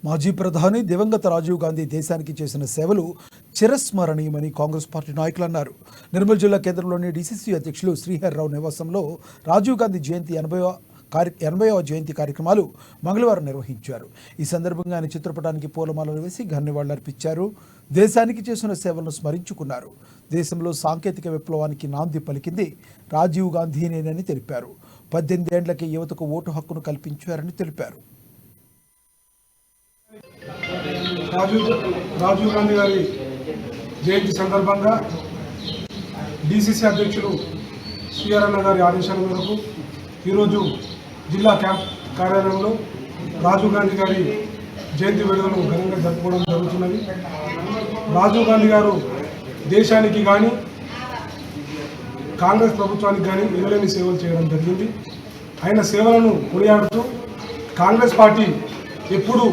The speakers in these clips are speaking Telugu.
మాజీ ప్రధాని దివంగత రాజీవ్ గాంధీ దేశానికి చేసిన సేవలు చిరస్మరణీయమని కాంగ్రెస్ పార్టీ నాయకులు అన్నారు. నిర్మల్ జిల్లా కేంద్రంలోని డీసీసీ అధ్యక్షులు శ్రీహర్రావు నివాసంలో రాజీవ్ గాంధీ జయంతి 80వ జయంతి కార్యక్రమాలు మంగళవారం నిర్వహించారు. ఈ సందర్భంగా ఆయన చిత్రపటానికి పూలమాలలు వేసి ఘన నివాళులర్పించారు. దేశానికి చేసిన సేవలను స్మరించుకున్నారు. దేశంలో సాంకేతిక విప్లవానికి నాంది పలికింది రాజీవ్ గాంధీనేనని తెలిపారు. 18 ఏళ్లకే యువతకు ఓటు హక్కును కల్పించారని తెలిపారు. రాజీవ్ గాంధీ గారి జయంతి సందర్భంగా డీసీసీ అధ్యక్షులు శ్రీహరన్న గారి ఆదేశాల మేరకు ఈరోజు జిల్లా క్యాంప్ కార్యాలయంలో రాజీవ్ గాంధీ గారి జయంతి వేడుకలను ఘనంగా జరుపుకోవడం జరుగుతున్నది. రాజీవ్ గాంధీ గారు దేశానికి కానీ కాంగ్రెస్ ప్రభుత్వానికి కానీ ఎనలేని సేవలు చేయడం జరిగింది. ఆయన సేవలను కొనియాడుతూ కాంగ్రెస్ పార్టీ ఎప్పుడు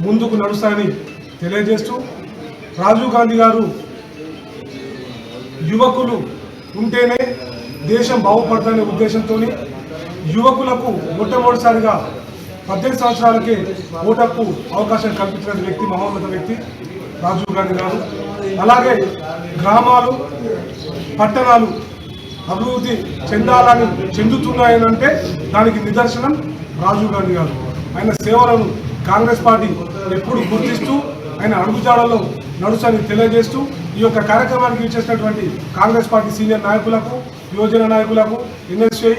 ముందుకు నడుస్తాయని తెలియజేస్తూ రాజీవ్ గాంధీ గారు యువకులు ఉంటేనే దేశం బాగుపడతానే ఉద్దేశంతో యువకులకు మొట్టమొదటిసారిగా 18 సంవత్సరాలకే ఓటకు అవకాశం కల్పించిన వ్యక్తి, మహోన్నత వ్యక్తి రాజీవ్ గాంధీ గారు. అలాగే గ్రామాలు పట్టణాలు అభివృద్ధి చెందుతున్నాయనంటే దానికి నిదర్శనం రాజీవ్ గాంధీ గారు. ఆయన సేవలను కాంగ్రెస్ పార్టీ ఎప్పుడు గుర్తిస్తూ ఆయన అడుగుజాడల్లో నడుసని తెలియజేస్తూ ఈ యొక్క కార్యక్రమానికి ఇచ్చేసినటువంటి కాంగ్రెస్ పార్టీ సీనియర్ నాయకులకు, యువజన నాయకులకు, ఎన్ఎస్ఐ